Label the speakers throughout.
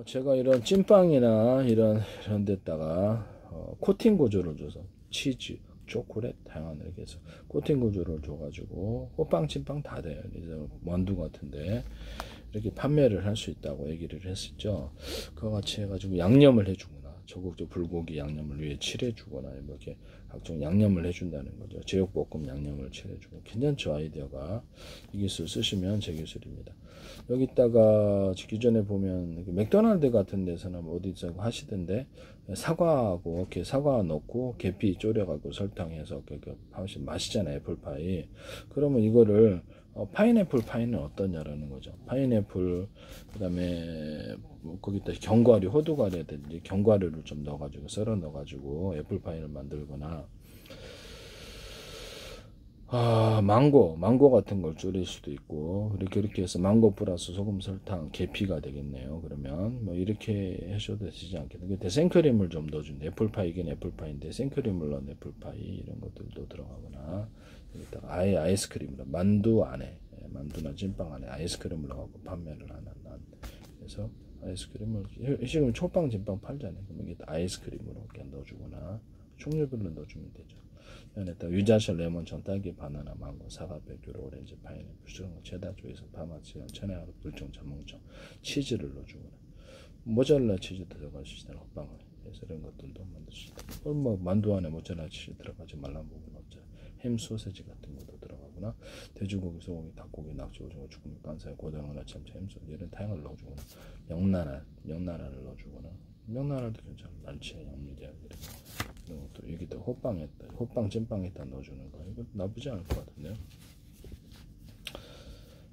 Speaker 1: 제가 이런 찐빵이나 이런 데다가 코팅 구조를 줘서 치즈, 초콜릿 다양한 이렇게 해서 코팅 구조를 줘가지고 호빵, 찐빵 다 돼요. 그래서 만두 같은데 이렇게 판매를 할 수 있다고 얘기를 했었죠. 그와 같이 해가지고 양념을 해주거나 저국저 불고기 양념을 위에 칠해주거나 이렇게 각종 양념을 해준다는 거죠. 제육볶음 양념을 칠해주고 괜찮죠. 아이디어가 이 기술 쓰시면 제 기술입니다. 여기다가 기존에 보면 맥도날드 같은 데서는 어디서 하시던데 사과하고 이렇게 사과 넣고 계피 졸여갖고 설탕해서 하시면 맛있잖아요. 애플파이. 그러면 이거를 파인애플 파이는 어떠냐라는 거죠. 파인애플 그다음에 거기다 견과류, 호두과류든지 견과류를 좀 넣어가지고 썰어 넣어가지고 애플파이를 만들거나 망고 같은 걸 줄일 수도 있고, 그렇게 해서 망고 플러스 소금, 설탕, 계피가 되겠네요. 그러면, 뭐, 이렇게 하셔도 되지 않겠나. 생크림을 좀 넣어준다. 애플파이긴 애플파이인데, 생크림을 넣은 애플파이, 이런 것들도 들어가거나, 여기다가 아예 아이스크림으로, 만두 안에, 만두나 찐빵 안에 아이스크림을 넣어갖고 판매를 하는, 그래서 아이스크림을, 지금 초빵, 찐빵 팔잖아요. 그럼 여기 아이스크림으로 이렇게 넣어주거나, 종류별로 넣어주면 되죠. 여기다 유자철, 레몬청, 딸기, 바나나, 망고, 사과, 백규로, 오렌지, 파인애플, 수정, 체다, 조이서, 파마치아, 천혜하루, 불청, 자몽청, 치즈를 넣어주거나 모짜렐라 치즈 들어갈 수 있다는 호빵을 그래서 이런 것들도 만들 수 있다. 뭐 만두 안에 모짜렐라 치즈 들어가지 말란 부분 없죠. 햄 소세지 같은 것도 들어가거나 돼지고기, 소고기, 닭고기, 낙지, 오징어, 주꾸미, 깐살, 고등어나 참치, 햄소스 이런 다양한 걸 넣어주거나 명란을 넣어주거나 명란알도 괜찮아. 날치에 양미제 이런 것도 여기다 호빵 찐빵에다 넣어주는 거 이거 나쁘지 않을 것 같은데요.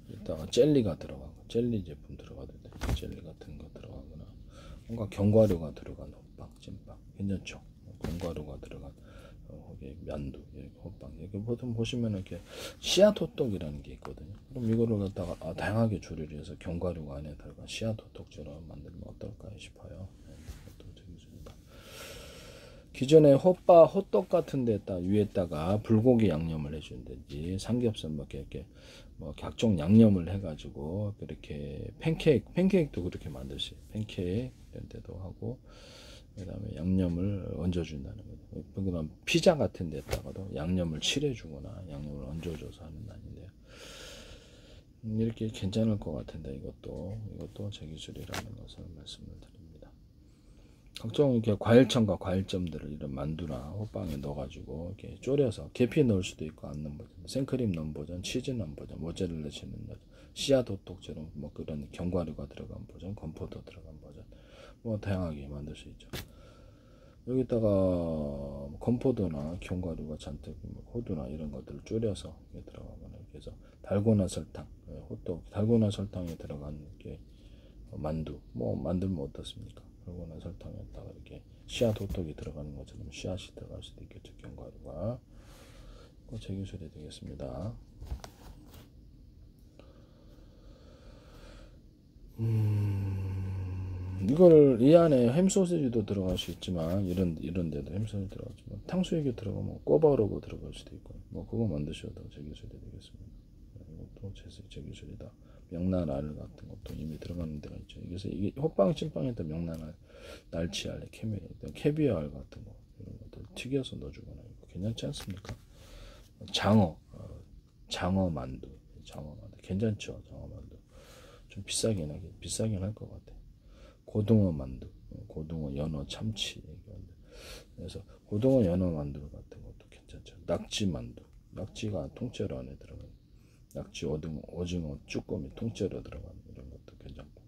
Speaker 1: 이따가 젤리가 들어가고 젤리 제품 들어가도 돼. 젤리 같은 거 들어가거나 뭔가 견과류가 들어간 호빵 찐빵 괜찮죠. 견과류가 들어간 거기에 만두 호빵 이렇게 보통 보시면 이렇게 씨앗 호떡이라는 게 있거든요. 그럼 이거를 갖다가 다양하게 조리를 해서 견과류가 안에 들어간 씨앗 호떡처럼 만들면 어떨까 싶어요. 기존에 호떡 같은 데다 위에다가 불고기 양념을 해준다든지 삼겹살 이렇게 뭐 각종 양념을 해가지고 그렇게 팬케이크도 그렇게 만들 수 있어요. 팬케이크 이런 데도 하고 그다음에 양념을 얹어준다는 거죠. 그다음 피자 같은 데다가도 양념을 칠해주거나 양념을 얹어줘서 하는 날인데요. 이렇게 괜찮을 것 같은데 이것도 제 기술이라는 것을 말씀을 드립니다. 각종 이렇게 과일청과 과일점들을 이런 만두나 호빵에 넣어가지고 이렇게 졸여서 계피 넣을 수도 있고 안 넣은 버전, 생크림 넣은 버전, 치즈 넣은 버전, 모짜렐라 치즈 넣은 버전, 씨앗 호떡처럼 뭐 그런 견과류가 들어간 버전, 건포도 들어간 버전, 뭐 다양하게 만들 수 있죠. 여기다가 건포도나 견과류가 잔뜩 호두나 이런 것들을 졸여서 들어가거나 이렇게 해서 달고나 설탕, 호떡, 달고나 설탕에 들어간 게 만두, 뭐 만들면 어떻습니까? 달고나 설탕에다가 이렇게 씨앗 호떡이 들어가는 것처럼 씨앗이 들어갈 수도 있겠죠. 견과류가 제 기술이 되겠습니다. 이걸 이 안에 햄 소시지도 들어갈 수 있지만 이런 데도 햄 소시지 들어가지만 탕수육이 들어가면 꼬바로그 들어갈 수도 있고 뭐 그거 만드셔도 제 기술이 되겠습니다. 이것도 제 기술이다. 명란알 같은 것도 이미 들어가는 데가 있죠. 그래서 이게 호빵 찐빵에다 명란알, 날치알, 캐비알 같은 거 이런 것들 튀겨서 넣어주거나 이거 괜찮지 않습니까? 장어 만두 괜찮죠? 장어 만두 좀 비싸긴 할 것 같아. 고등어 만두, 고등어, 연어, 참치 그래서 고등어, 연어 만두 같은 것도 괜찮죠. 낙지 만두, 낙지가 통째로 안에 들어가요. 낙지, 오징어, 쭈꾸미 통째로 들어간 이런 것도 괜찮고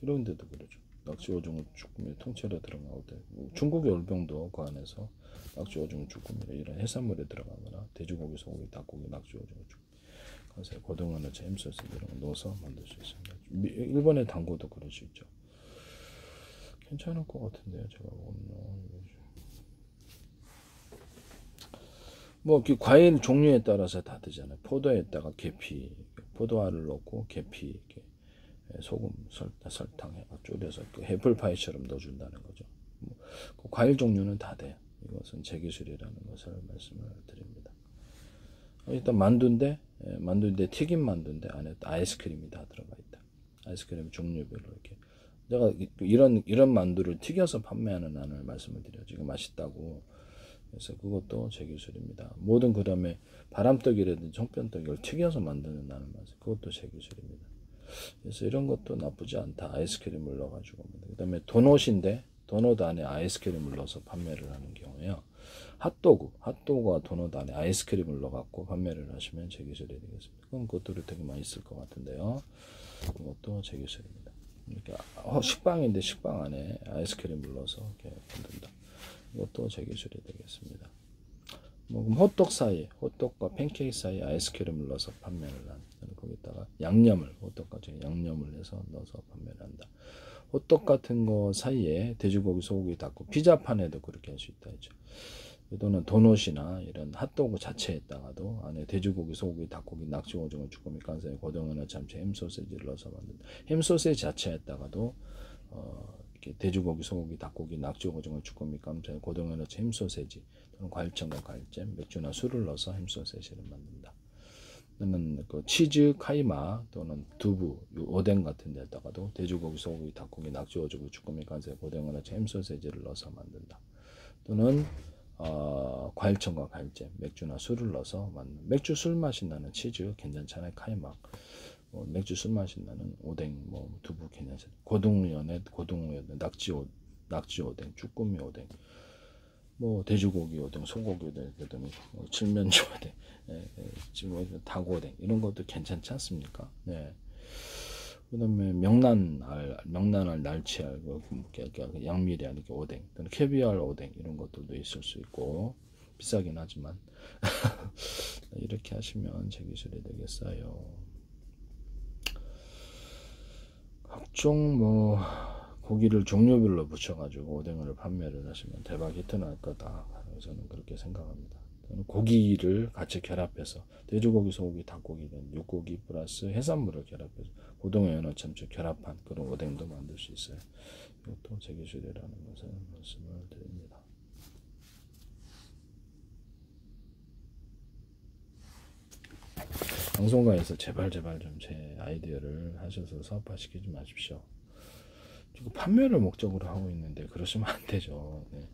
Speaker 1: 이런 데도 그러죠. 낙지, 오징어, 쭈꾸미 통째로 들어가고 중국의 올병도 그 안에서 낙지, 오징어, 쭈꾸미 이런 해산물에 들어가거나 돼지고기, 소고기, 닭고기, 낙지, 오징어, 쭈꾸미 그래서 고등어나 햄소스 이런 거 넣어서 만들 수 있습니다. 일본의 당고도 그럴 수 있죠. 괜찮을 것 같은데요. 제가 보면 뭐 과일 종류에 따라서 다 되잖아요. 포도에다가 계피, 포도알을 넣고 계피, 이렇게 소금, 설탕 해가 졸여서 애플파이처럼 넣어준다는 거죠. 그 과일 종류는 다 돼요. 이것은 제 기술이라는 것을 말씀을 드립니다. 일단 만두인데 튀김 만두인데 안에 아이스크림이 다 들어가 있다. 아이스크림 종류별로 이렇게 제가 이런 만두를 튀겨서 판매하는 안을 말씀을 드려요. 지금 맛있다고. 그래서 그것도 제 기술입니다. 모든 그다음에 바람떡이라든지 청편떡을 튀겨서 만드는 나는 맛, 그것도 제 기술입니다. 그래서 이런 것도 나쁘지 않다. 아이스크림을 넣어가지고. 그다음에 도넛인데 도넛 안에 아이스크림을 넣어서 판매를 하는 경우에요. 핫도그와 도넛 안에 아이스크림을 넣어갖고 판매를 하시면 제 기술이 되겠습니다. 그럼 그것도 되게 맛있을 것 같은데요. 그것도 제 기술입니다. 이렇게 식빵인데 식빵 안에 아이스크림을 넣어서 이렇게 만든다. 이것도 제 기술이 되겠습니다. 뭐 그럼 호떡과 팬케이크 사이에 아이스크림을 넣어서 판매를 한다. 거기다가 호떡과 양념을 해서 넣어서 판매를 한다. 호떡 같은 거 사이에 돼지고기, 소고기, 닭고 피자판에도 그렇게 할 수 있다 했죠. 또는 도넛이나 이런 핫도그 자체에다가도 안에 돼지고기, 소고기, 닭고기, 낙지, 오징어, 쭈꾸미, 깐사이, 고등어나 참치, 햄 소세지를 넣어서 만든 햄 소세지 자체에다가도 이렇게 돼지고기, 소고기, 닭고기, 낙지, 오징어, 쭈꾸미, 깐사이, 고등어나 햄 소세지 또는 과일청과 과일잼, 맥주나 술을 넣어서 햄 소세지를 만든다. 또는 그 치즈, 카이마 또는 두부, 오뎅 같은 데다가도 돼지고기, 소고기, 닭고기, 낙지, 오징어, 쭈꾸미, 깐사이, 고등어나 햄 소세지를 넣어서 만든다. 또는 과일청과 과일잼, 맥주나 술을 넣어서 만든 맥주 술 맛이 나는 치즈 괜찮잖아요. 카이막, 맥주 술 맛이 나는 오뎅, 두부 괜찮잖아요. 고등어연에 낙지 오뎅, 쭈꾸미 오뎅, 돼지고기 오뎅, 소고기 오뎅, 그다음에 칠면조 오뎅, 닭 오뎅 이런 것도 괜찮지 않습니까? 네. 그다음에 명란알, 날치알, 양미리알 이렇게 오뎅, 또는 캐비알 오뎅 이런 것들도 있을 수 있고 비싸긴 하지만 이렇게 하시면 제 기술이 되겠어요. 각종 고기를 종류별로 붙여가지고 오뎅을 판매를 하시면 대박 히트 날 거다. 저는 그렇게 생각합니다. 고기를 같이 결합해서 돼지고기, 소고기, 닭고기는 육고기 플러스 해산물을 결합해서 고등어, 연어, 참치 결합한 그런 오뎅도 만들 수 있어요. 이것도 제 기술이라는 것을 말씀을 드립니다. 방송가에서 제발 좀 제 아이디어를 하셔서 사업화시키지 마십시오. 지금 판매를 목적으로 하고 있는데 그러시면 안 되죠. 네.